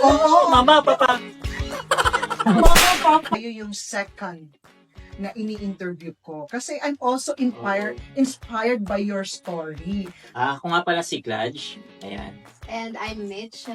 Oo, Mama, papa. kayo yung second na ini-interview ko. Kasi I'm also inspired by your story. Ako nga pala si Klaj. Ayan. And I'm Mitch.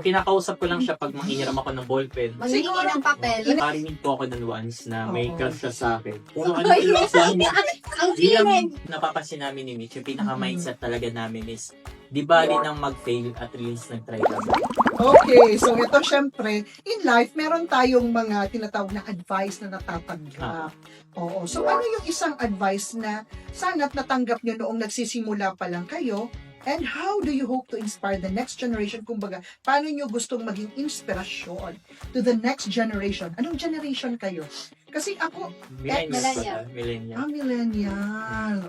Kinakausap ko lang siya pag manghihiram ako ng ballpen. Maghihingi ng papel. Narinig po ako nun once na may Oo. crush siya sa akin. Pero ano Ay, lang sa amin, ang di lang feeling. napapansin namin ni Mitch, yung pinaka-mindset talaga namin is, di bali nang mag-fail at least nag-try kami. Okay, so ito syempre, in life, meron tayong mga tinatawag na advice na natatanggap. Oo, so ano yung isang advice na sana't natanggap nyo noong nagsisimula pa lang kayo, and how do you hope to inspire the next generation? Kumbaga, paano nyo gustong maging inspirasyon to the next generation? Anong generation kayo? Kasi ako, Millennial. millennial.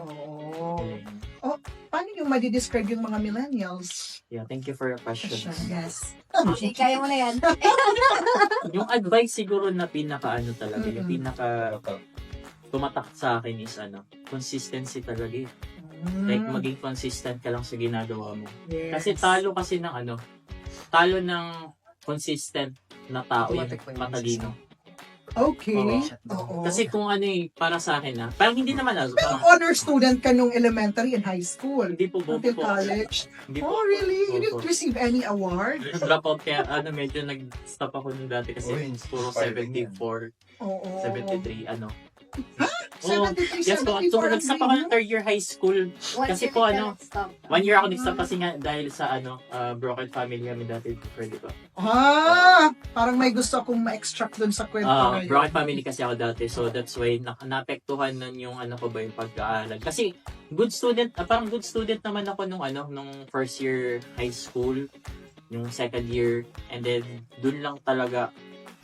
Oo. Millennial. Paano nyo madidescribe yung mga millennials? Yeah, thank you for your question. Yes. Okay, kaya mo na yan. Yung advice siguro na pinaka-ano talaga, yung Mm-mm. pinaka tumatak sa akin is consistency talaga eh. Like, maging consistent ka lang sa ginagawa mo. Yes. Kasi talo ng consistent na tao yung matalino. Okay. Oo. Oo. Kasi kung para sa akin parang hindi naman Pero honor student ka nung elementary and high school. hindi po Until college. Hindi po. Oh, really? You didn't Opo. receive any award? Nag-drop out kaya medyo nag-stop ako nung dati kasi puro 74, Oo. 73, Ha? Oo. 73, Yes po, 74 so ang nag-stop ako ng grade third year high school. Kasi po, Stop. 1 year ako nag-stop kasi nga dahil sa broken family kami dati before, di ba? mo? Parang may gusto akong ma-extract dun sa kwento ngayon. Broken family kasi ako dati, so that's why naapektuhan nun yung yung pag-aaral. Kasi parang good student naman ako nung first year high school, yung second year, and then dun lang talaga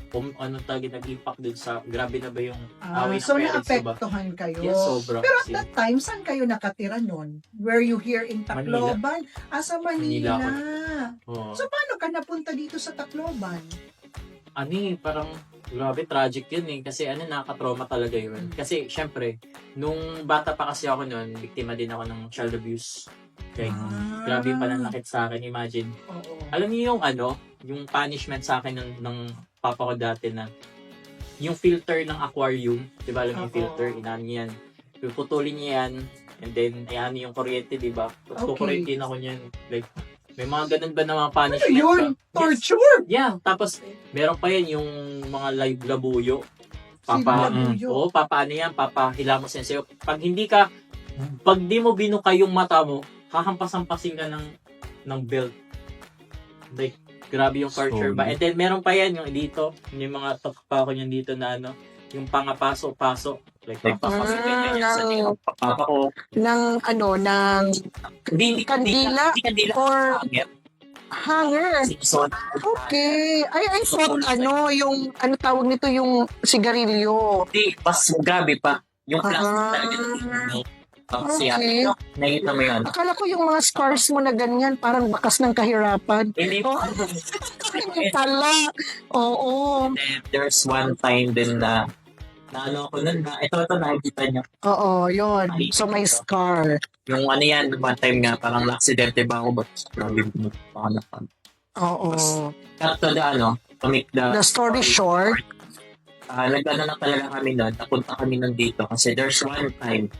nag-impact dun sa grabe na ba yung away ng So, parents ko ba? naapektuhan kayo. Yes, sobra. Pero at Kasi that time, saan kayo nakatira nun? Were you here in Tacloban? Sa Manila. Manila oo. So, paano ka napunta dito sa Tacloban? Parang grabe, tragic yun eh. Kasi nakaka-trauma talaga yun. Kasi, syempre, nung bata pa kasi ako noon, biktima din ako ng child abuse. Okay. Grabe yung pananakit sa akin, imagine. Oo. Alam niyo yung punishment sa akin ng papa ko dati na yung filter ng aquarium, di ba alam yung Oo. filter, inaan niya yan. Puputulin niya yan, and then, ayan yung kuryente, di ba? Tapos Okay. kukuryente ako niyan. Like, may mga ganun ba na mga Ano punishment yun? ba? Yes. Torture? Yeah, tapos meron pa yan yung mga live labuyo. Sino labuyo? Oo, papahila mo sa'yo. Pag di mo binuka yung mata mo, hahampas-hampasin ka ng belt. Like, grabe yung torture ba? And then, meron pa yan yung dito, yung mga pa ako yung dito na yung pangapaso-paso. Like, papapasok ka niya sa papa ko. ng Hindi Kandila? kandila. Or hanger. So, Okay. I thought yung tawag nito yung sigarilyo. hindi, mas grabe pa. Yung plastic talaga. Okay. Nakita mo yan. Akala ko yung mga scars mo na ganyan, parang bakas ng kahirapan. Hindi po. Hindi pala. Oo. There's one time din na ako nun na, ito nakikita niyo. Oo, yun. So may scar. Yung yan, one time nga, parang na-accidente ba ako, but grabe mo pa na pan. Oo. Cut to to make The story short, nagdala na talaga kami nun, napunta kami nun dito, kasi there's one time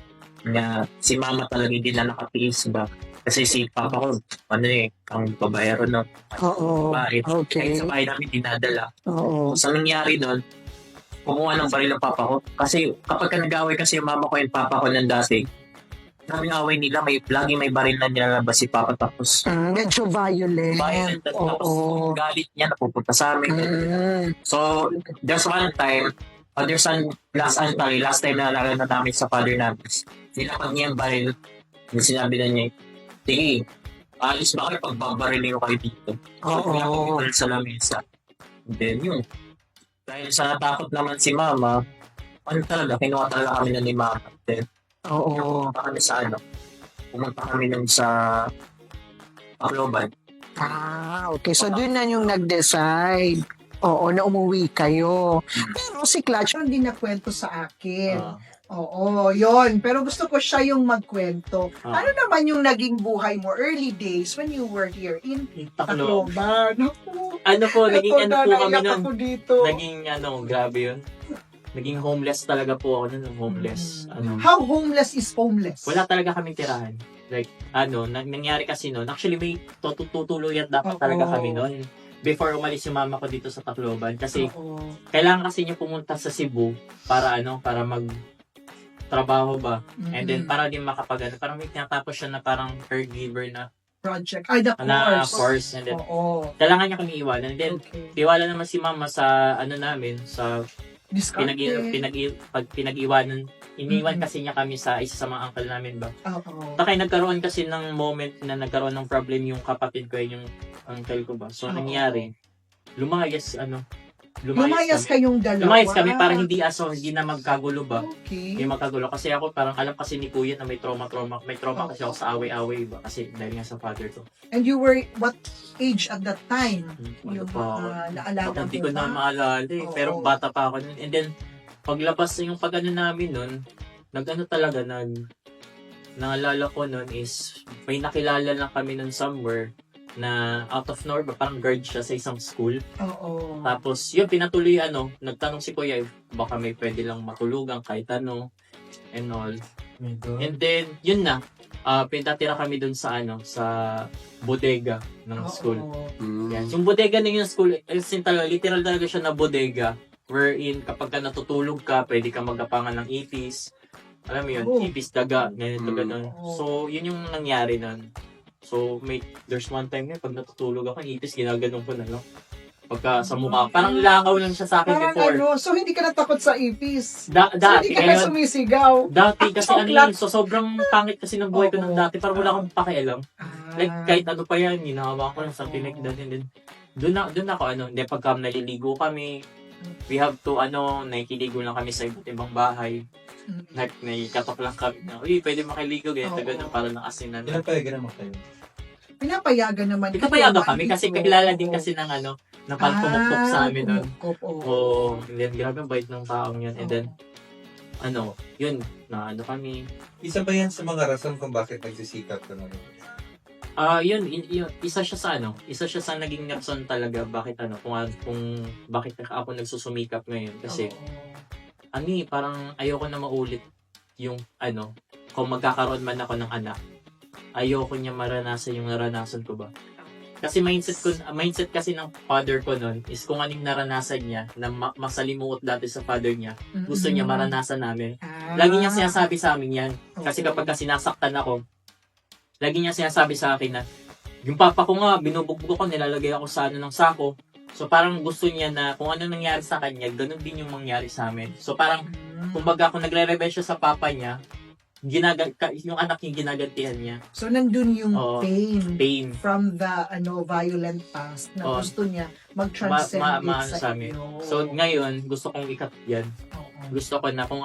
na si mama talaga hindi na nakatiis ba. Kasi si papa ko, ang babayero no. oo. Kahit Okay. sa bahay namin dinadala. Oo. So, nangyari nun, kumuha ng baril ng papa ko. Kasi kapag nag-away kasi yung mama ko and papa ko ng dati, sabi ng away nila, lagi may baril na nilalabas si papa tapos Medyo violent. violent at tapos Oo. yung galit niya napupunta sa amin. So, there's one time, last time na nalala namin sa father namin, nilapag niya yung baril, yung sinabi na niya, sige, alis ba kayo pagbabarilin ko kayo dito? So, Oo. kaya ako sa lamesa. And then yun, dahil sa natakot naman si mama, kinuha talaga kami na ni mama. Then, Oo. pumunta kami nun sa Tacloban. Okay. So, doon na yung nag-decide. Oo, na umuwi kayo. Pero si Clutch, Hindi na kwento sa akin. Oo, yon. Pero gusto ko siya yung magkwento. Ah. Ano naman yung naging buhay mo early days when you were here in Taklo. Tacloban? Naku, Ano po, naging eto ano na, po kami naiyak nun. ako dito. Naging grabe yun. Naging homeless talaga po ako nun, homeless. How homeless is homeless? Wala talaga kaming tirahan. Like, nangyari kasi nun, actually may tutuluyan dapat Oo. talaga kami nun. Before umalis yung mama ko dito sa Tacloban. Kasi, Oo. kailangan kasi niya pumunta sa Cebu para para mag trabaho ba. And then, para din parang may tinatapos siya na parang caregiver na Project. Ay, the course. course. And then, Oo. kailangan niya kami iwanan. And then, Okay. tiwala naman si mama sa namin, sa Discarded. pinag-iwanan. Iniwan Mhm. kasi niya kami sa isa sa mga uncle namin ba. Oo. Takay nagkaroon kasi ng moment na nagkaroon ng problem yung kapatid ko, yung uncle ko ba. So, Oo. nangyari, lumayas Lumayas kami. kayong dalawa. Lumayas kami para hindi na magkagulo ba. Okay. Hindi magkagulo. Kasi ako parang alam kasi ni Kuya na may trauma. May trauma kasi ako sa away-away ba. Kasi dahil nga sa father ko. And you were what age at that time? Ano Yung pa ako? naalala Hindi mo ko na ba? maalala eh. Oo. Pero bata pa ako nun. And then, paglabas yung namin nun, naalala ko nun is, may nakilala lang kami nun somewhere na out of nowhere, parang guard siya sa isang school. Oo. Tapos, yun, pinatuloy, nagtanong si Kuya, baka may pwede lang matulugan kahit ano, and all. And then, yun na, pinatira kami dun sa bodega ng school. Oo. Yan. Yung bodega na yung school, literal talaga siya na bodega, wherein kapag ka natutulog ka, pwede ka magapangan ng ipis. Alam mo yun, Oh. ipis, daga, ganito, ganun. Oh. So, yun yung nangyari nun. So, there's one time nga, pag natutulog ako, yung ipis, ginaganon ko na, no? Pagka sa mukha, parang langaw lang siya sa akin Parang before. so hindi ka natakot sa ipis. So Dati, hindi ka na ngayon, sumisigaw. dati kasi Choklat. so sobrang pangit kasi ng buhay ko Oo. ng dati, parang wala akong pakialam. Like, Ah. kahit ano pa yan, ginawa ko lang something like that. And then, doon ako, hindi, pagka naliligo kami, we have to, nakikiligo lang kami sa iba't ibang bahay. Like, nakikatok lang kami na, uy, pwede makiligo, ganito, Oo. ganun, para ng asinan. Pinapayagan naman kayo. Pinapayagan naman. Ikapayagan kami, Maligo. kasi kakilala din kasi ng na parang pumukpok sa amin nun. Pumukpok, oo. Oo, and then, grabe ang bait ng taong yun. And then, yun, kami. Isa ba yan sa mga rason kung bakit nagsisikap ka na? Yun, isa siya sa naging rason talaga bakit kung bakit ako nagsusumikap ngayon kasi Oo. parang ayoko na maulit yung kung magkakaroon man ako ng anak, ayoko niya maranasan yung naranasan ko ba. Kasi mindset kasi ng father ko noon is kung anong naranasan niya na masalimuot dati sa father niya, gusto niya maranasan namin. Ah. Lagi niya sinasabi sa amin yan. Kasi Oo. kapag sinasaktan ako, lagi niya sinasabi sa akin na, yung papa ko nga, binubugbog ako, nilalagay ako sa ng sako. So parang gusto niya na kung ano nangyari sa kanya, ganun din yung mangyari sa amin. So parang, kumbaga kung nagre-rebel siya sa papa niya, yung anak niya ginagantihan niya. So nandun yung Oo. pain Pain. from the violent past na Oo. gusto niya mag-transcend it Maano sa sa amin. inyo. So ngayon, gusto kong ikat yan. Oo. Gusto ko na kung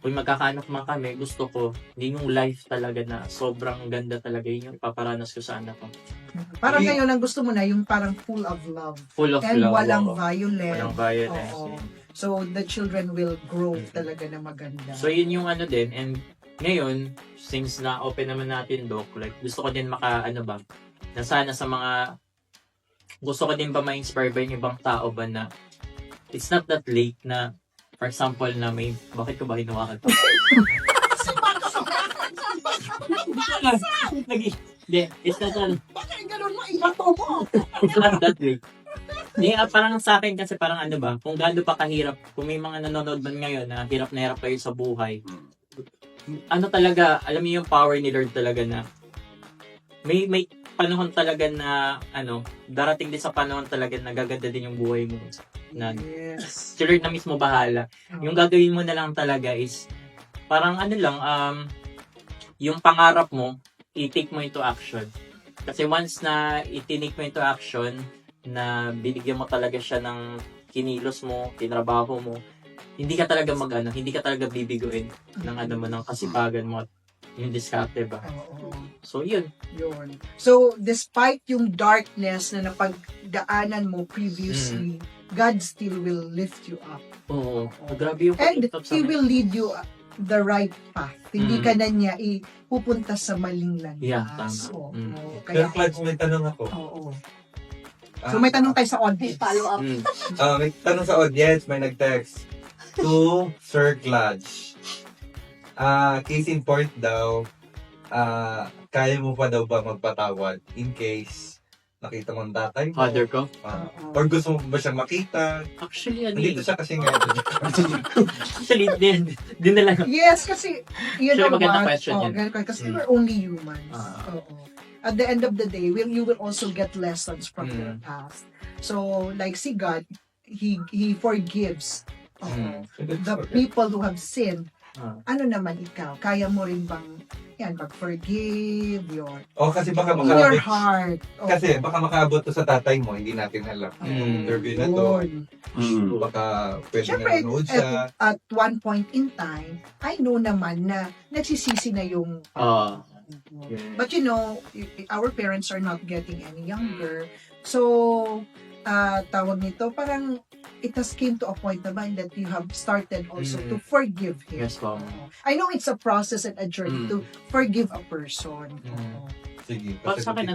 kung magkakaanak man kami, gusto ko, hindi yung life talaga na sobrang ganda talaga, yun yung paparanas ko sa anak ko. Parang Hindi- ngayon ang gusto mo na yung parang full of love Full of and love. walang oo. violence. Walang violence. Oo. yun. So the children will grow talaga na maganda. So yun yung din, and ngayon, since na open naman natin, Doc, like, gusto ko din na sana sa mga, gusto ko din ba ma-inspire ba yung ibang tao ba na, it's not that late na, for example, na bakit ko ba hinawakan to? Hindi, it's not that, Bakit ganun mo? Ibato mo! it's not that late. Hindi, parang sa akin kasi parang kung gaano pa kahirap, kung may mga nanonood man ngayon na hirap na hirap kayo sa buhay, talaga, alam niyo yung power ni Lord talaga na may panahon talaga na darating din sa panahon talaga na gaganda din yung buhay mo na Yes. si Lord na mismo bahala. Yung gagawin mo na lang talaga is parang yung pangarap mo, i-take mo into action. Kasi once na i-take mo into action, na binigyan mo talaga siya ng kinilos mo, tinrabaho mo, hindi ka talaga hindi ka talaga bibiguin ng ng kasipagan mo at yung diskarte ba. Oo. So yun. Yun. So, despite yung darkness na napagdaanan mo previously, God still will lift you up. Oo. Grabe yung And pag-itap sa He amin. will lead you the right path. Hindi Mm. ka na niya ipupunta sa maling landas. Yeah, tama. Oo. Mm. Pero Clarence, may tanong ako. Oo. So may tanong tayo sa May audience. follow up. Mm. May tanong sa audience, may nag-text. To Sir Clutch. Case in point daw, kaya mo pa daw ba magpatawad in case nakita mo ang tatay mo? Father ko. Oo. Or gusto mo ba siyang makita? Actually, ano Nandito eh. siya kasi ngayon. Actually, din na lang. Yes, kasi you Actually, know magandang what? question yun. ganun, kasi Mm. we're only humans. Ah. Oo. At the end of the day, you will also get lessons from your Mm. past. So, like si God, He forgives. Oo. Mm. The people who have sinned. Ah. Ano naman ikaw? Kaya mo rin bang mag-forgive Kasi baka in your makaabot. heart? Oo. Kasi baka makaabot to sa tatay mo, hindi natin alam. Oo. Mm. Interview na to. Yun. Baka pwede Siyempre, na nanood siya. at one point in time, I know naman na nagsisisi na yung But you know, our parents are not getting any younger. So, tawag nito, parang it has came to a point naman that you have started also Mm. to forgive him. Yes, po. I know it's a process and a journey to forgive a person. Mm. Sige. Para sa akin,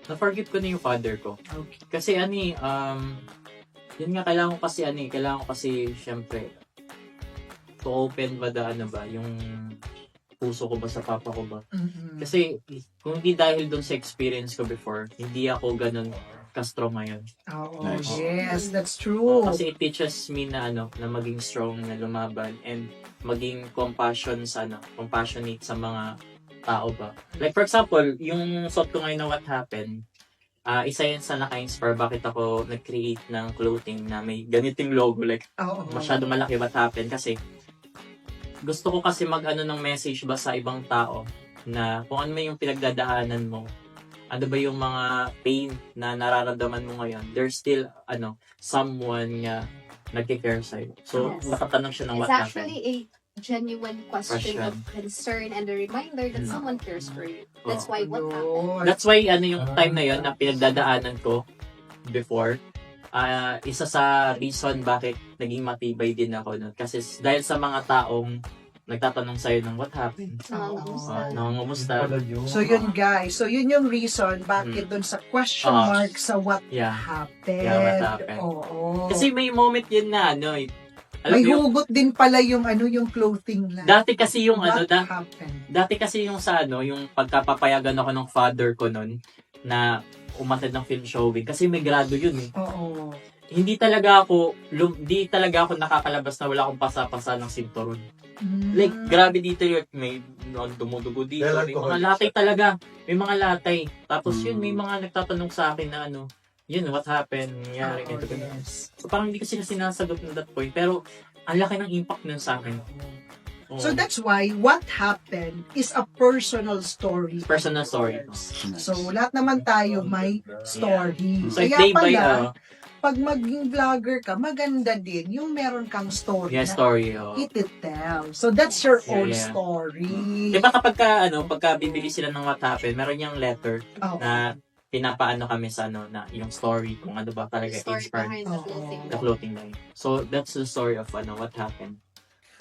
na-forgive ko na yung father ko. Okay. Kasi yun nga, kailangan ko kasi, syempre, to open ba yung puso ko ba sa papa ko ba? Mhm. Kasi, kung hindi dahil doon sa experience ko before, hindi ako ganun ka-strong ngayon. Oo, Nice. yes, that's true. Kasi it teaches me na maging strong, na lumaban, and maging compassionate sa mga tao ba. Like for example, yung suot ko ngayon na What Happened, isa yan sa naka-inspire bakit ako nag-create ng clothing na may ganiting logo, like Oo. masyado malaki What Happened, kasi gusto ko kasi ng message ba sa ibang tao na kung ano man yung pinagdadaanan mo, ano ba yung mga pain na nararamdaman mo ngayon, there's still someone nga nagki-care sa'yo. So, Yes. nakatanong siya ng It's What Happened. actually a genuine question of concern and a reminder that Mm. someone cares for you. That's why what happened. Yun. That's why yung time na yon na pinagdadaanan ko before, isa sa reason bakit naging matibay din ako nun. Kasi dahil sa mga taong nagtatanong sa'yo ng what happened, Nangangamusta. nangungumusta. So yun guys, so yun yung reason bakit dun sa question mark sa what Yeah. happened. Yeah, what happened. Oo. Kasi may moment yun na alam may mo yung, hugot din pala yung yung clothing na. dati kasi yung What happened? dati kasi yung yung pagkapapayagan ako ng father ko nun, na umatid ng film showing, kasi may grado yun eh. Oo. Hindi talaga ako nakakalabas na wala akong pasa-pasa ng sinturon. Like, grabe dito yun. May dumudugo dito. Dahil May mga alcohol latay siya. talaga. May mga latay. Tapos yun, Mm. may mga nagtatanong sa akin na yun, what happened? Nangyari, Oo, ganito, ganito. yes. So, parang hindi ko sila sinasagot na that point. Pero, ang laki ng impact nun sa akin. Oo. So that's why what happened is a personal story. Personal story. So lahat naman tayo may story. So, Kaya day by, pala, pag maging vlogger ka, maganda din yung meron kang story yeah, na story. ititell. So that's your Yeah, own yeah. story. Diba kapag pagka bibili sila ng what happened, meron yung letter Oo. na pinapaano kami sa na yung story, kung ano ba talaga The story inspired behind the Oo. clothing. the clothing line. So, that's the story of what happened.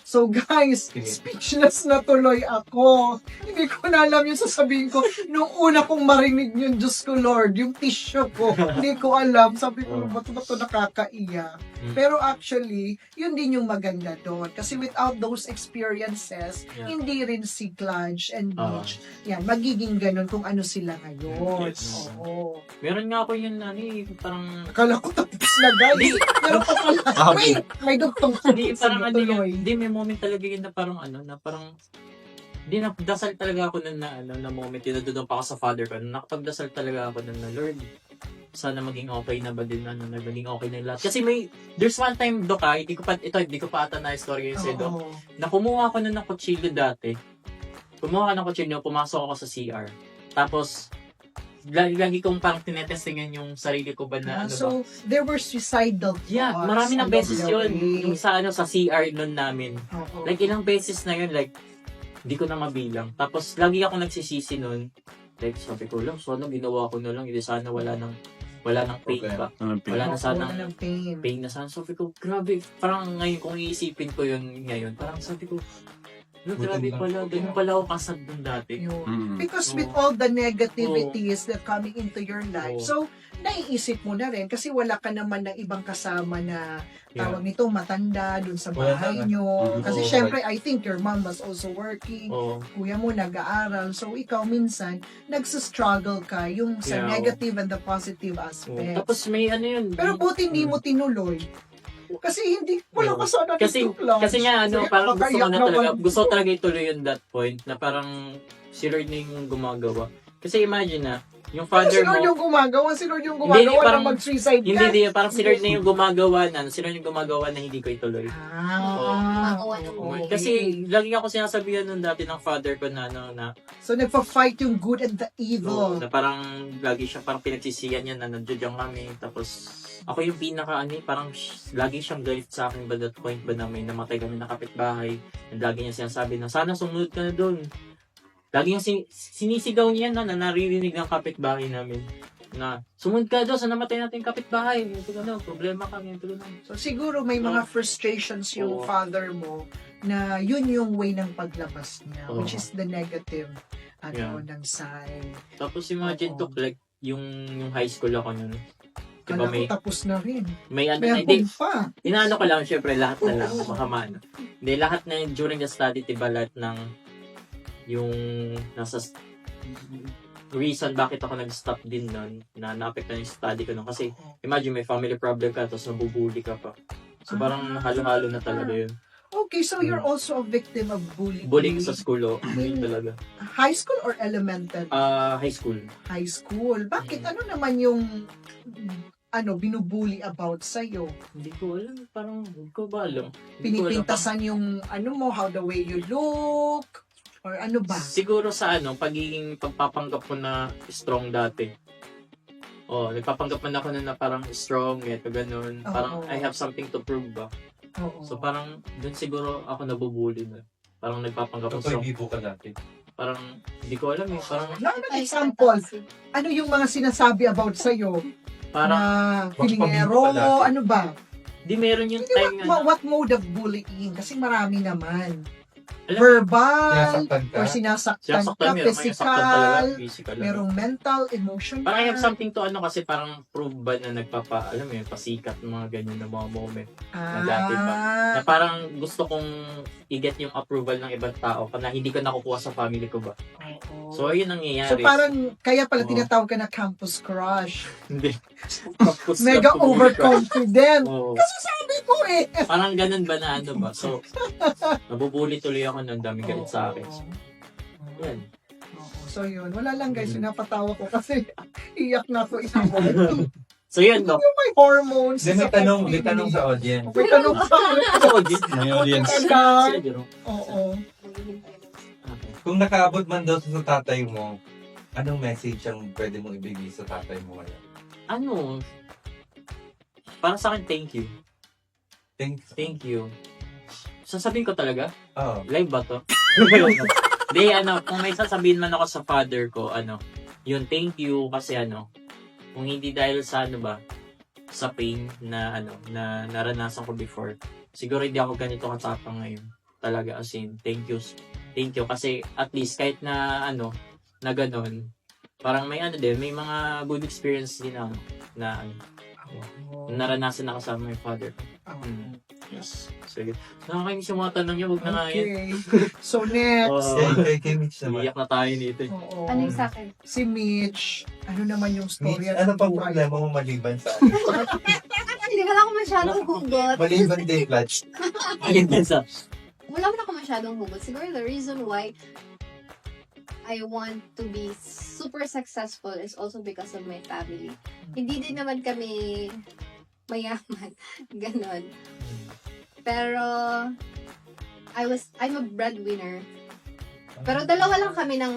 So guys, speechless na tuloy ako. Hindi ko na alam yung sasabihin ko. Nung una kong marinig yung Diyos ko Lord, yung tissue ko, hindi ko alam. Sabi ko, ba't ba ito nakakaiyak? Mm. Pero actually, yun din yung maganda doon. Kasi without those experiences, Yeah. hindi rin si Clutch and Ah. Mitch, yan, magiging ganun kung ano sila ngayon. Yes. Oo. Meron nga ako yun, parang, Akala ko tapos na guys. Pero pa pala, wait, may dugtong hindi, parang tuloy. hindi, may moment talaga yun na parang, hindi, napagdasal talaga ako nun na moment, yun, doon pa ako sa father ko, nakapagdasal talaga ako nun na, Lord, sana maging okay na ba din, naging okay na yung lahat. Kasi there's one time, Dok, hindi ko pa ata na story yun sa'yo, Dok, Oo. na kumuha ako nun ng kutsilyo dati. Kumuha ako ng kutsilyo, pumasok ako sa CR. Tapos, lagi kong parang tinetestingan yung sarili ko ba na ba. So, there were suicidal thoughts. Yeah, marami ng along beses the yun. way. Yung sa CR nun namin. Oo. Like, ilang beses na yun, like, hindi ko na mabilang. Tapos, lagi ako nagsisisi nun. Like, sabi ko lang, sana ginawa ko na lang, hindi sana wala nang wala nang pain Problema. pa. Wala na sanang Wala ng pain. pain na sana. Sabi ko, grabe. Parang ngayon, kung iisipin ko yun ngayon, parang sabi ko, no, grabe pala. Ganun pala ako kasad dun dati. Yun. Because Oo. with all the negativities that coming into your life, Oo. so naiisip mo na rin kasi wala ka naman ng ibang kasama na Yeah. tawag nito matanda dun sa Wala bahay na. nyo. Kasi Oo. syempre, I think your mom was also working, Oo. kuya mo nag-aaral, so ikaw minsan nagsa-struggle ka yung sa Yeah. negative and the positive Oo. aspect. Tapos may ano yun. Pero buti hindi mo tinuloy. Kasi hindi, wala ka sana Kasi, dito, Clark. kasi nga, ano, Sige, parang gusto ko nakakaiyak na talaga, naman. gusto ko talaga ituloy yun that point, na parang si Lord na yung gumagawa. Kasi imagine na, yung Pero si father mo, Lord yung gumagawa, si Lord yung Hindi, gumagawa parang- na mag-suicide ka. hindi, parang si Lord na yung gumagawa si Lord yung gumagawa na hindi ko ituloy. Gumagawa ng okay. Kasi, lagi ako sinasabihan nun dati ng father ko na, ano, na, So, nagpa-fight yung good and the evil. na parang, lagi siya, parang pinagsisiyan niya na nandiyan kami, tapos, ako yung pinaka, parang, lagi siyang galit sa akin by that point ba na may namatay kami na kapitbahay, and lagi niya sinasabi na, sana sumunod ka na doon. Lagi yung sinisigaw niya na naririnig ng kapitbahay namin na sumunod ka doon sa namatay natin yung kapitbahay. Ito na, problema kami. Ito na. So, siguro may mga frustrations yung Oo. father mo na yun yung way ng paglabas niya, Oo. which is the negative Yeah. ng side. Tapos imagine Oo. to, like, yung high school ako nun. Kala Diba ko may, tapos na rin. may ano, Meron hindi, pa. inaano ko lang, syempre, lahat na lang, Oo. baka maano. Hindi, lahat na yun, during the study, diba, lahat ng, yung, nasa, reason bakit ako nag-stop din nun, na naapektan yung study ko nun. Kasi, imagine, may family problem ka, tapos nabubuli ka pa. So, parang halo-halo na talaga yun. Okay, so you're also a victim of bullying. Bullying sa school, yun talaga. High school or elementary? High school. High school. Bakit? Ano naman yung binubully about sa'yo? Hindi ko alam, parang, hindi ko ba alam. Hindi ko alam. Pinipintasan yung mo, how the way you look, or ano ba? Siguro sa pagiging pagpapanggap ko na strong dati. Nagpapanggap man ako na parang strong, eto ganun. Parang Oo. I have something to prove ba. Oo. So parang dun siguro ako nabubuli na. Parang nagpapanggap ko Kapag strong. bibo ka dati. Parang hindi ko alam eh. Parang, Wala naman example. Ano yung mga sinasabi about sa'yo? parang Na Magpabiko pilingero, ka dati. ano ba? di meron yung Hindi, time what mode of bullying? Kasi marami naman. Alam- Verbal, Sinasaktan ka. or sinasaktan Sinasaktan ka, meron. May saktan talaga. physical, Physical. merong mental, emotional. Parang I have something to kasi parang prove ba na alam mo yun, pasikat ng mga ganyan na mga moment. dati pa. Na parang gusto kong i-get yung approval ng ibang tao na hindi ko nakukuha sa family ko ba. Oo. So, ayun ang nangyayari. So parang, kaya pala Oo. tinatawag ka na campus crush. Hindi. Tapos Mega na, overconfident. Oo. Sabi ko eh. Parang ganun ba na ba? So, nabubuli tuloy ako ng dami galit sa akin. So, Oo. yan. Oo. So yun, wala lang guys, napatawa ko kasi iyak na ako. So, yun, no? May hormones. Then may sa tanong, pag-ibig. sa audience. May tanong sa Ako, din. May Sila, Jerome. Oo. Okay. Kung nakaabot man daw sa tatay mo, anong message ang pwede mong ibigay sa tatay mo ngayon? Ano? Parang sa akin, thank you. Thanks. Thank you. Sasabihin ko talaga? Oh. Live ba to? Hindi, kung may sasabihin man ako sa father ko, yun, thank you, kasi kung hindi dahil sa sa pain na na naranasan ko before, siguro hindi ako ganito katapang ngayon. Talaga, as in, thank you. Thank you, kasi at least kahit na na ganun, parang may may mga good experience din na naranasan na kasama yung father ko. Yes. Sige. Nakakainis yung mga tanong niyo, huwag na nga yan. Okay. So next. Kay Mitch naman. Iyak na tayo nito. Oo. Ano yung sa akin? Si Mitch, ano naman yung story? Mitch, ano pang problema mo maliban sa Hindi ka lang ako masyadong hugot. maliban din, Clutch? Ayun din sa... Wala mo na ako masyadong hugot. Siguro the reason why I want to be super successful is also because of my family. Hindi din naman kami mayaman. Ganon. Pero, I'm a breadwinner. Pero dalawa lang kami ng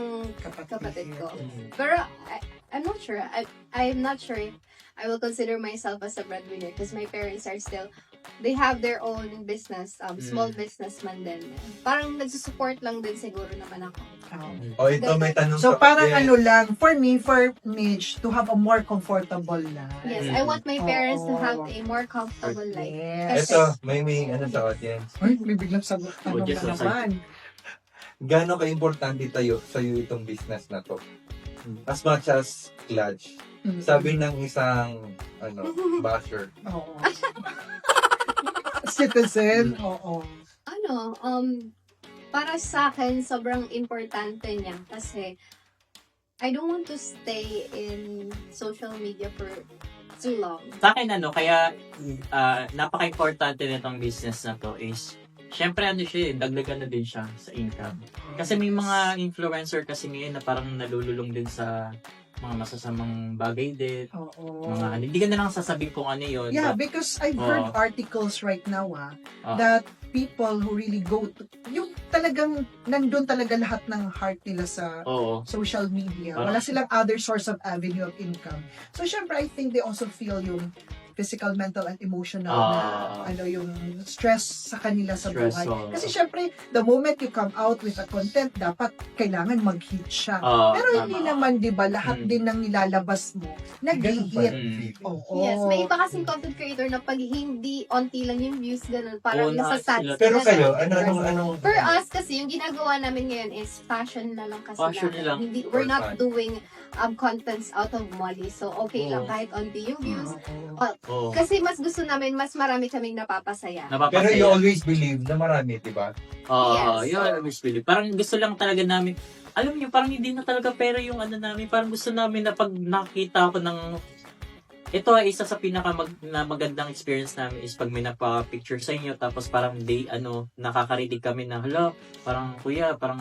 kapatid ko. Pero, I'm not sure. I'm not sure I will consider myself as a breadwinner because my parents are still, they have their own business, small businessman din. Parang nagsusupport lang din siguro naman ako. O ito, may tanong So sa parang audience. ano lang, for Mitch, to have a more comfortable life. Yes, I want my parents to have Oo. a more comfortable life. Yes. Ito, may ano sa audience. Ay, may biglang sagot Oh, tanong just na a naman. Gaano ka-importante sa'yo itong business na to? As much as Clutch. Mm. Sabi ng isang, basher. Oo. Citizen, oo. Ano, para sa akin, sobrang importante niya kasi I don't want to stay in social media for too long. Sa akin kaya napaka-importante nitong business na to is syempre siya dagdagan na din siya sa income. Kasi may mga influencer kasi ngayon na parang nalululong din sa mga masasamang bagay din. Oo. Mga hindi ka na lang sasabihin kung ano yun. Yeah, but, because I've heard Oo. articles right now Oo. that people who really go to, yung talagang nandun talaga lahat ng heart nila sa oo. social media. Parang- Wala silang other source of avenue of income. So, syempre, I think they also feel yung physical, mental, and emotional na yung stress sa kanila sa Stress, buhay. oo. Kasi syempre, the moment you come out with a content, dapat kailangan mag-hit siya. Pero hindi naman, di ba, lahat Mm. din ng nilalabas mo, Ganun pa nag-hit. rin. Oo. Yes, may iba kasing content creator na pag hindi onti lang yung views, ganun, parang Oo, nasa sila- Pero sila kayo, na- anong... For us kasi, yung ginagawa namin ngayon is fashion na lang kasi Fashion namin. lang. Hindi, we're For not fun. doing contents out of money. So, okay lang Oo. kahit onti yung views. Oo. Kasi mas gusto namin, mas marami kaming napapasaya. Pero Napapasaya. you always believe na marami, di ba? Oo, Yes. yun, always believe. Parang gusto lang talaga namin, alam niyo, parang hindi na talaga pera yung namin. Parang gusto namin na pag nakita ko ng, ito ay isa sa magandang experience namin is pag may napa-picture sa inyo, tapos parang nakakarinig kami na, hala, parang kuya, parang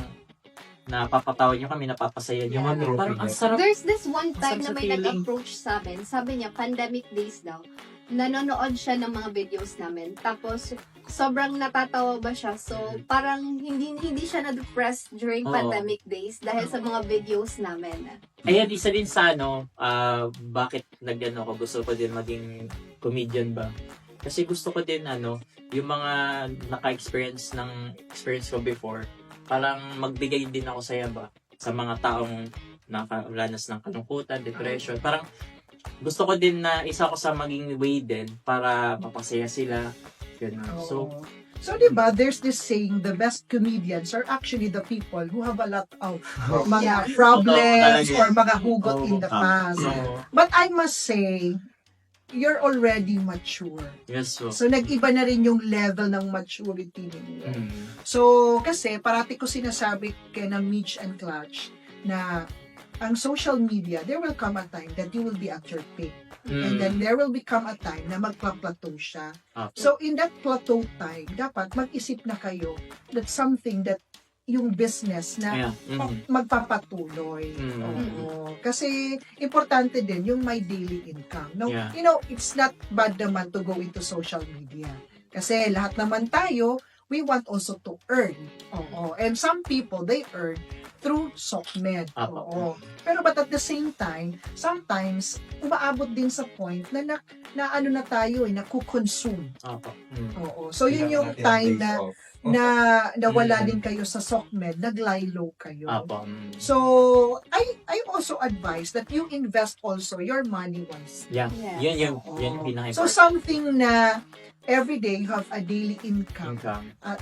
napapatawa niyo kami, napapasaya niyo Yeah. kami. Parang ang sarap. There's this one time Masarap na sa may feeling. nag-approach sa amin. Sabi niya, pandemic days daw. Nanonood siya ng mga videos namin. Tapos, sobrang natatawa ba siya. So, parang hindi siya na-depressed during Oo. pandemic days dahil sa mga videos namin. Ayan, isa din sa bakit ako, gusto ko din maging comedian ba? Kasi gusto ko din yung mga naka-experience ng experience ko before, parang magbigay din ako saya ba sa mga taong nakaranas ng kalungkutan, depression. Parang gusto ko din na isa ko sa maging way din para mapasaya sila. Ganun. So, So, di ba, there's this saying, the best comedians are actually the people who have a lot of mga Yeah. problems Oo, or mga hugot Oo. in the past. so But I must say, you're already mature. yes, so. So, nag-iba na rin yung level ng maturity ninyo. Mm. So, kasi parati ko sinasabi kay na Mitch and Clutch na ang social media, there will come a time that you will be at your peak. And then there will become a time na magpa-plateau siya. So, in that plateau time, dapat mag-isip na kayo that something that yung business na yeah. Mm. magpapatuloy. Mm. Oo. Kasi, importante din yung my daily income. No? Yeah. You know, it's not bad naman to go into social media. Kasi lahat naman tayo, we want also to earn. Oo. And some people, they earn through SOCMED. Apo. Oo. Pero but at the same time, sometimes, umaabot din sa point na ano na tayo, nakukonsume. Opo. Mm. Oo. So, yun yung time na nawala Mm. din kayo sa SOCMED, nag-lie low kayo. Opo. Mm. So, I also advise that you invest also your money wisely. Yeah. Yes. Yun yung pinaka-important. So, something na every day you have a daily income.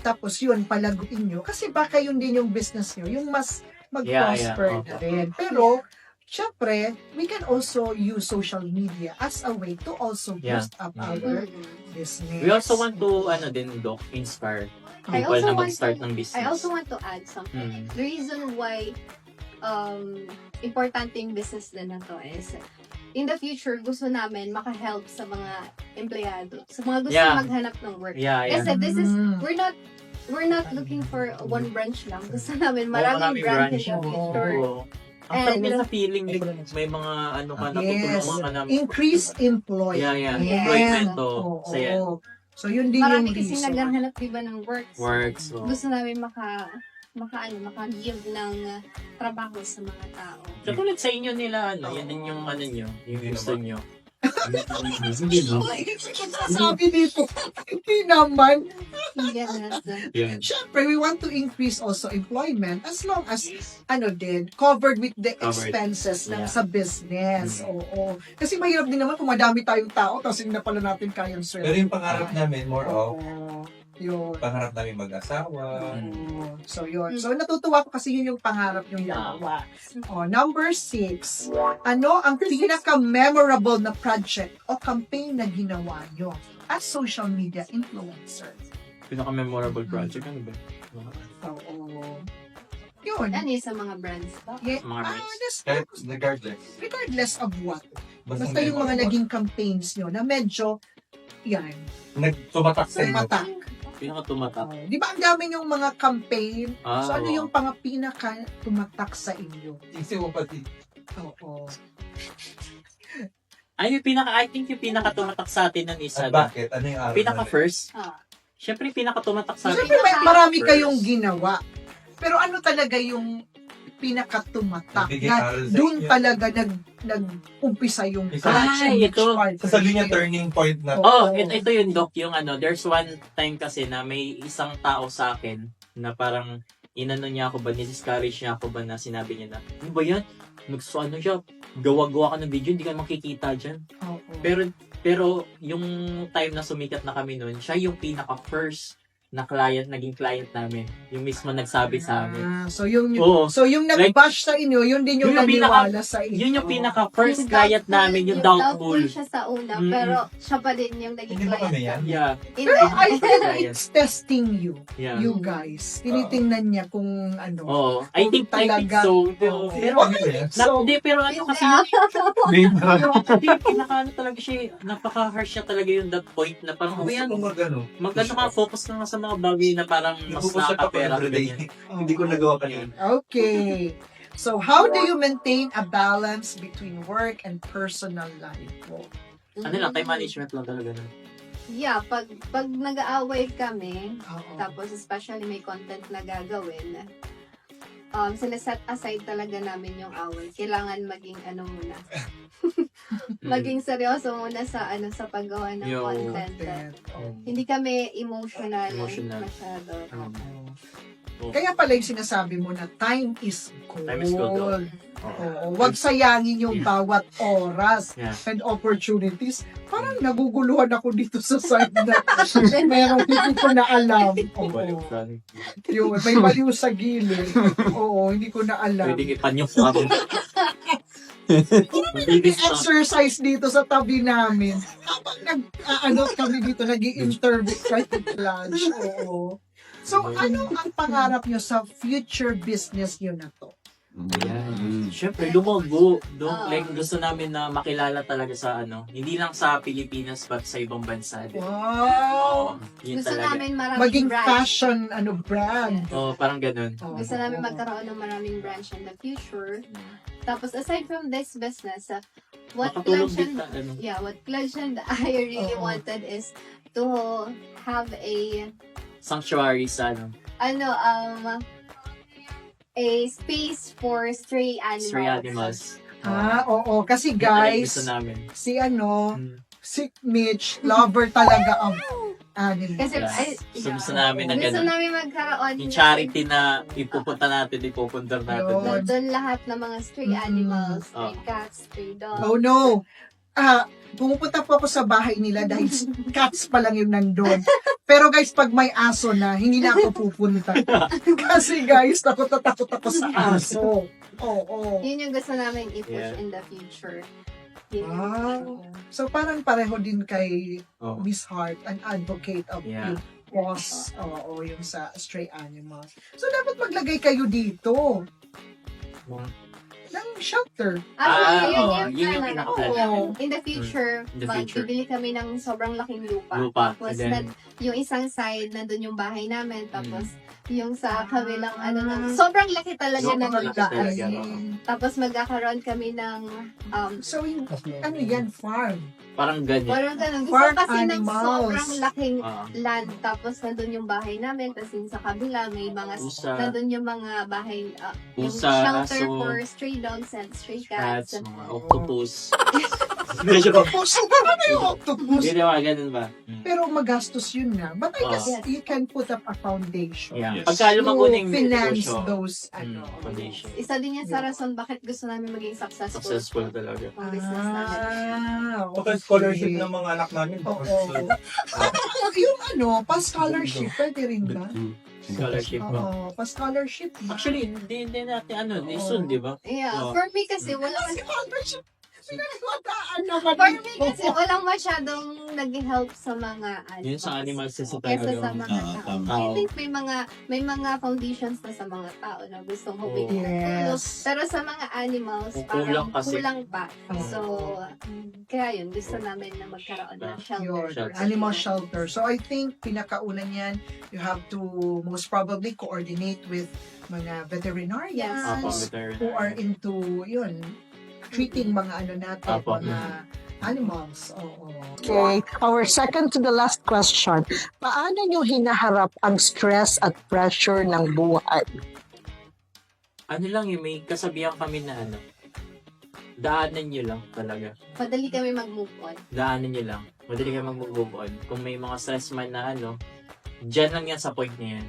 Tapos yun, palaguin nyo. Kasi baka yun din yung business nyo, yung mas mag-prosper Yeah. na rin. Pero, syempre, we can also use social media as a way to also Yeah. boost up Mm. our Mm. business. We also want to, Doc, inspire I people also na want mag-start to- ng business. I also want to add something. Mm. The reason why importante yung business din na to is in the future, gusto namin maka-help sa mga empleyado, sa mga gusto Yeah. maghanap ng work. Yeah, yeah. Kasi this is, Mm. we're not looking for one branch lang. Gusto namin Oo, maraming branch in the Oo. future. Oo. Ang And- sarap niya sa feeling din, may mga ka, Yes. natutulungan ka na. Increase employment. Yeah, yeah. Yes. Employment to. Oo. So, yeah. So, yun din Marami yung kasi reason. naghahanap diba ng works. Works. So. Gusto namin maka-give ng trabaho sa mga tao. Katulad sa inyo nila, yan din yung nyo, yung gusto nyo. Hindi no. Sabi dito, hindi naman. Yes. Yan. Siyempre, we want to increase also employment as long as, covered with the Covered. expenses ng Yeah. sa business. Oo. Kasi mahirap din naman kung madami tayong tao tapos hindi na pala natin kayang serve. Pero yung pangarap namin, more of, Oo. Yun. pangarap namin mag-asawa. Oo. So, yun. So, natutuwa ko kasi yun yung pangarap yung dalawa. Number 6. Ano ang pinaka-memorable na project o campaign na ginawa nyo as social media influencer? Pinaka-memorable project, ano ba? Oo. Yun. Ano yung sa mga brands ba? Yeah. Mga brands. Kahit regardless. Regardless of what. Basta may yung mga mga- naging campaigns nyo na medyo, yan, Nagtumatak sa inyo. matak. Pinaka-tumatak. Di ba ang dami yung mga campaign? Ah, So, ano oo. yung pinaka tumatak sa inyo? Isi mo pati. Oo. Ay, I think yung pinaka-tumatak sa atin ng isa. At bakit? Ano yung araw Pinaka-first. Ah. Siyempre, yung pinaka-tumatak sa atin. Siyempre, marami First. kayong ginawa. Pero ano talaga yung pinaka-tumatak Nagbigay na aral sa doon inyo. talaga nag-umpisa yung Isa- passion. Ay, ito. Sasabihin niya turning point na. Oh, ito yung doc, yung there's one time kasi na may isang tao sa akin na parang inano niya ako ba, discourage niya ako ba na sinabi niya na, ano ba yan? Ano siya, gawa-gawa ka ng video, hindi ka makikita dyan. Oo. Pero yung time na sumikat na kami noon, siya yung pinaka-first na naging client namin. Yung mismo nagsabi sa amin. So yung Oo. nag-bash sa inyo, yun din yung Yun yung naniwala sa inyo. Yun yung pinaka-first Yung client doubtful- namin, yung doubtful. siya sa una, Mm-mm. pero siya pa din yung naging Hindi ba client. kami yan? Yeah, Pero I think it's testing you, yeah. you guys. Tinitingnan niya kung ano. Oo. I think Talaga. so. Oo. Pero ano yan? Hindi, pero ano kasi Hindi, pinaka talaga siya, napaka-harsh siya talaga yung that point na parang, Gusto yan, ko mag-ano. magano ka, focus ka nga sa mga bagay na parang mas Nag-focus siya pa nakakapera. everyday. ganyan. Hindi ko nagawa kanina. Okay. So, how do you maintain a balance between work and personal life po? Ano lang, time management lang talaga nun. Yeah, pag nag-aaway kami, Oo. tapos especially may content na gagawin, sinaset aside talaga namin yung away. Kailangan maging muna. Maging seryoso muna sa paggawa ng Yo. content. Oo. Hindi kami emotional, Emotional. masyado. Kaya pala yung sinasabi mo na time is gold. Time is gold. Oo. Huwag sayangin yung bawat oras Yeah. and opportunities. Parang naguguluhan ako dito sa side na merong hindi ko na alam. Oo. Yun, may baliw sa gilid. Oo, hindi ko na alam. Pwede kipan yung ako. Exercise dito sa tabi namin. Habang kami dito, nag-i-interview kahit lunch. Oo. So, ano ang pangarap nyo sa future business nyo na to? Yan. Siyempre, lumago. Ah. Like, gusto namin na makilala talaga sa hindi lang sa Pilipinas, but sa ibang bansa din. Wow! Yun Gusto talaga. namin maraming Maging branch. fashion, brand. Oo, parang ganun. Oo. Gusto namin magkaroon ng maraming branch in the future. Tapos aside from this business, what Makatulong Clutch din and what Clutch and I really Oo. wanted is to have a Sanctuary sa a space for stray animals. stray animals. Oo. Kasi Yun talaga guys, gusto namin. si Mm. si Mitch, lover talaga ang animals. Kasi Yeah. Gusto namin na gusto ganun. namin magkaroon Yung charity na ipupunta natin, ipupundar natin. Yun. doon lahat ng mga stray Mm. animals, stray Oh. cats, stray dogs. Oh no! Pumupunta po ako sa bahay nila dahil cats pa lang yung nandun. Pero guys, pag may aso na, hindi na ako pupunta. Kasi guys, takot na takot ako sa aso. Oo. Yun yung gusto namin i-push Yeah. in the future. Yun yung- Wow. So parang pareho din kay Oh. Miss Hart, an advocate of Yeah. yung cause, yung sa stray animals. So dapat maglagay kayo dito ng shelter. Yun yung pinaka-plan namin. In the future, In the future. magbibili kami ng sobrang laking lupa. lupa. Tapos And then, yung isang side, nandun yung bahay namin. Tapos yung sa Ah. kabilang, sobrang laki talaga Sobrang ng laki lupa. talaga. Tapos magkakaroon kami ng, So, ano yan, farm? parang ganyan. parang ganun. Gusto Farm kasi ng animals. sobrang laking Ah. land. Tapos nandun yung bahay namin. Tapos yung sa kabila, may mga, Pusa. nandun yung mga bahay, yung Pusa, shelter aso, for stray dogs and stray cats, cats. mga octopus. Medyo Octopus. Ano yung octopus? Hindi naman, ganun ba? Pero magastos yun na. But I guess Yes. you can put up a foundation. Yeah. Yes. Pagka lumago na To yung finance negosyo, those, ano. foundation. Isa din yan sa rason bakit gusto namin maging successful. Successful talaga. Ang business namin. Baka scholarship ng mga anak namin. Oo. Yung ano, pa-scholarship, pwede rin ba? Scholarship ba? Oo, pa-scholarship ba? Actually, hindi natin ano, soon, di ba? Yeah, Oh. for me kasi walang Scholarship. Pinagwataan naman for me ito. kasi walang masyadong nag-help sa mga animals. Yun sa animals kasi Kesa talaga. sa mga Ah, tao. tama. I think may mga foundations na sa mga tao na gustong humingi ng tulong. Yes. Pero sa mga animals, Kulang parang kasi. kulang pa. Oo. So, kaya yun, gusto namin na magkaroon ng shelter. Your animal shelter. So I think pinakauna niyan, you have to most probably coordinate with mga veterinarians Apo, who are into yun, treating mga ano natin, Apo. mga animals. Oo. Okay. Our second to the last question. Paano nyo hinaharap ang stress at pressure ng buhay? Ano lang yung may kasabihan kami na ano, daanan nyo lang talaga. Madali kami mag-move on. Daanan nyo lang. Madali kayo mag-move on. Kung may mga stress man na ano, dyan lang yan sa point na yan.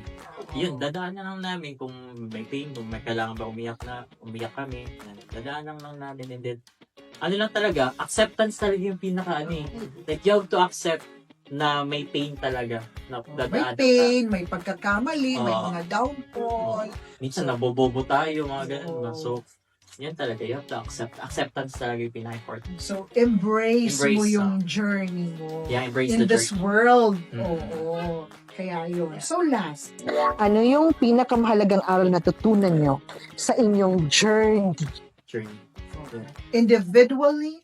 Yun, dadaanan lang namin kung may pain, kung may kailangan ba umiyak kami. Dadaanan lang namin. And then, ano lang talaga, acceptance talaga yung pinaka ano eh. Like, you have to accept na may pain talaga. Na May dadaanan ka. pain, may pagkakamali, may Oo. mga downfall. Minsan nabobobo tayo, mga ganun. Oo. ba? So, yan talaga. You have to accept. Acceptance talaga yung pinaka-important. So embrace mo Embrace, yung journey mo Yeah, embrace in the this journey. world. Mm. Oo. Kaya yun. So last, Ano yung pinakamahalagang aral na tutunan nyo sa inyong journey? Journey. individually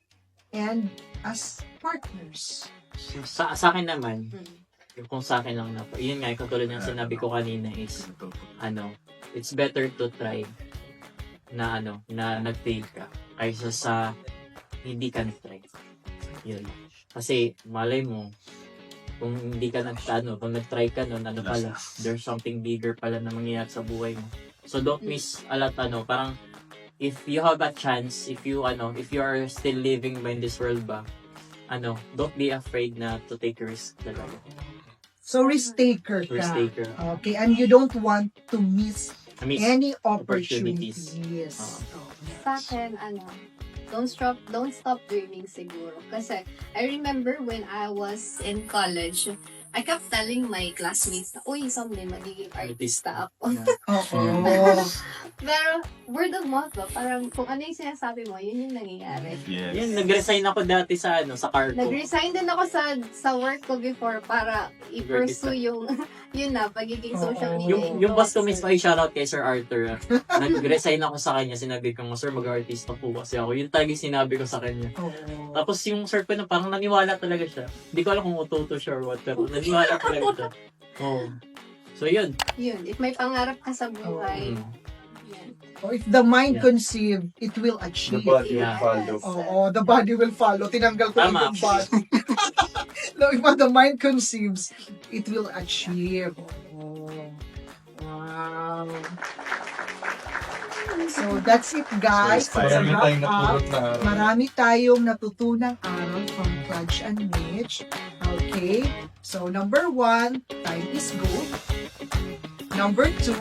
and as partners. Sa akin naman, Mm. kung sa akin lang na, yun nga, yung katulad ng sinabi ko kanina is, ano, it's better to try na ano, na nag-fail ka kaysa sa hindi ka nag-try. Yun. Kasi malay mo, kung hindi ka kung nag-try ka nun, ano pala, there's something bigger pala na mangyayari sa buhay mo. So don't miss a lot, parang if you have a chance, if you are still living in this world ba, don't be afraid na to take a risk talaga. So risk taker ka. Risk taker. Okay, and you don't want to miss I mean, any opportunities. opportunities. Sa akin, don't stop dreaming siguro. Kasi, I remember when I was in college, I kept telling my classmates na, uy, someday magiging artista ako. Oo. Pero, word of mouth ba? Parang kung ano yung sinasabi mo, yun yung nangyayari. Yes. Yan, nag-resign ako dati sa car ko. Nag-resign din ako sa work ko before para i-pursue yung, yun na, pagiging social Oo. media Yung boss ko influencer. mismo, ay shoutout kay Sir Arthur. Nag-resign ako sa kanya, sinabi ko, Sir, mag-artista po kasi ako. Yun talaga yung sinabi ko sa kanya. Oo. Tapos yung sir ko na parang naniwala talaga siya. Hindi ko alam kung ututo siya or what, pero naniwala talaga siya. Oh. So yun. Yun, if may pangarap ka sa buhay, Mm. yan. So if the mind Yeah. conceive, it will The achieve. body will Yeah. follow. Oo, the body will follow. Tinanggal ko Tama. yung body. No, if the mind conceives, it will achieve. Oh. Wow. So that's it, guys. So, Let's Marami wrap tayong up. napulot na araw. Marami tayong natutunang aral from Clutch and Mitch. Okay. So, number 1, time is gold. Number 2,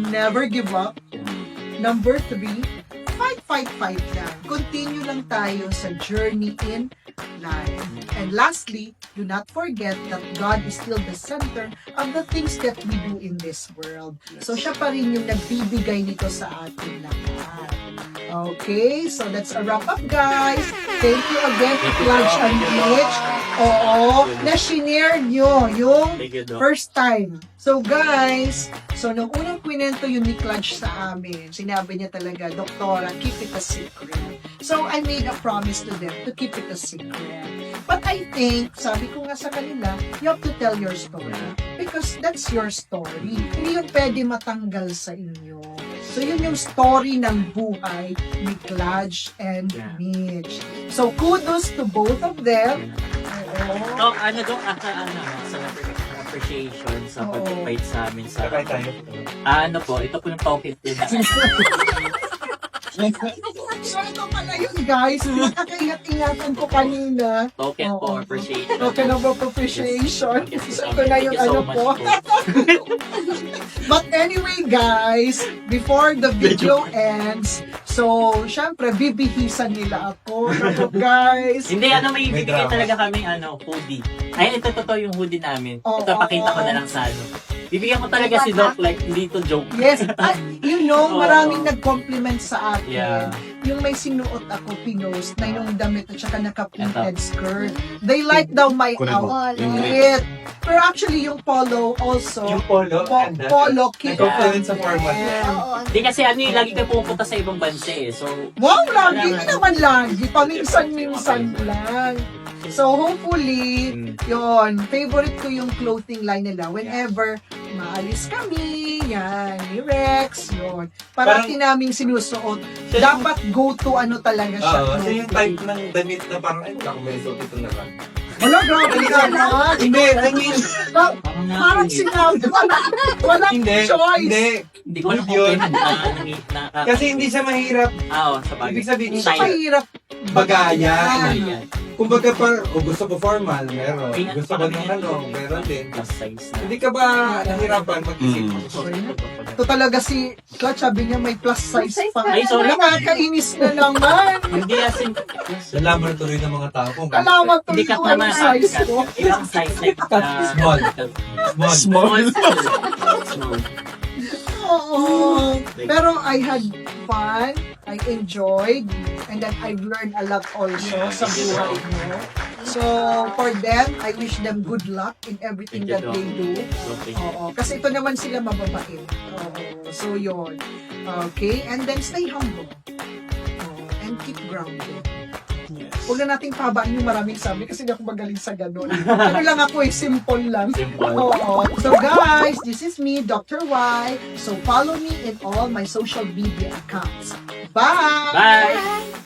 never give up. Number 3, fight lang. Continue lang tayo sa journey in life. And lastly, do not forget that God is still the center of the things that we do in this world. So, siya pa rin yung nagbibigay nito sa atin lahat. Okay, so that's a wrap up, guys. Thank you again to Clutch and Mitch. Oo, na shinare nyo yung Thank you, Doc. first time. So guys, nung unang kwento yun ni Clutch sa amin, sinabi niya talaga, Doktora, keep it a secret. So I made a promise to them to keep it a secret. But I think, sabi ko nga sa kanila, you have to tell your story. Because that's your story. Hindi yun pwede matanggal sa inyo. So yun yung story ng buhay ni Clutch and Yeah. Mitch. So kudos to both of them. Oo. Doc, Doc, sa appreciation sa Oo. pag-fight sa amin sa... Sabay tayo. Ito po yung paulit din. So, ito pala yun, guys. Nakakaingat-ingatan ko kanina. Token po, Oo. appreciation. Token of appreciation. So, ito na yung Thank you ano so much po. But anyway, guys, before the video ends, so, syempre, bibihisan nila ako. Ano, guys? Hindi, may May bibigyan drama. talaga kaming hoodie. Ay, ito totoo yung hoodie namin. Oo. Ito, pakita ko na lang sa Bibigyan ko talaga si Doc, like, hindi to joke. Yes. At, you know, Oo. maraming nag-compliment sa akin. Yeah. Yung may sinuot ako, pinost, na yung damit at saka naka-printed skirt. They like daw my outfit. Pero actually, yung polo also, Yung polo, ganda. polo kit. Nag-complement sa format. Oo. Hindi kasi lagi kayo pupunta sa ibang bansa eh. So, Wow, lagi. Hindi naman lagi. Paminsan-minsan lang. So, hopefully, yon favorite ko yung clothing line nila. Whenever maalis kami, yan, ni Rex, yon parati naming sinusuot. Dapat go-to ano talaga siya. Oo, kasi yung type ng damit na parang, ay, ako may suot ito na lang. Wala, grabe ka naman. Hindi, I mean, Parang sinabi, walang hindi, choice. hindi. Hindi ko alam Yun. kung Kasi hindi siya mahirap. sa bagay. Ibig sabihin, Hindi siya mahirap bagayan. Ayan. Kumbaga gusto ko formal, meron. Ay, Gusto ko ng meron din. Plus size na. Hindi ka ba nahirapan mag-isip? Ito talaga si Clutch, sabi niya may plus size pa. Ay, sorry. Nakakainis na naman. Hindi asin. Sa laboratory ng mga tao kung Kalaman to Hindi ka yung naman. size ko. Ibang size like Small. Small. Oo. Pero I had fun. I enjoyed. And then I've learned a lot also sa buhay mo. So, for them, I wish them good luck in everything that they do. Oo. Kasi ito naman sila mababait. Oo. So, yun. Okay? And then, stay humble. Oo. And keep grounded. Huwag na nating pahabaan yung maraming sabi kasi hindi ako magaling sa ganun. Ano lang ako simple lang. Simple. Oo. So guys, this is me, Dr. Y. So follow me in all my social media accounts. Bye! Bye! Bye!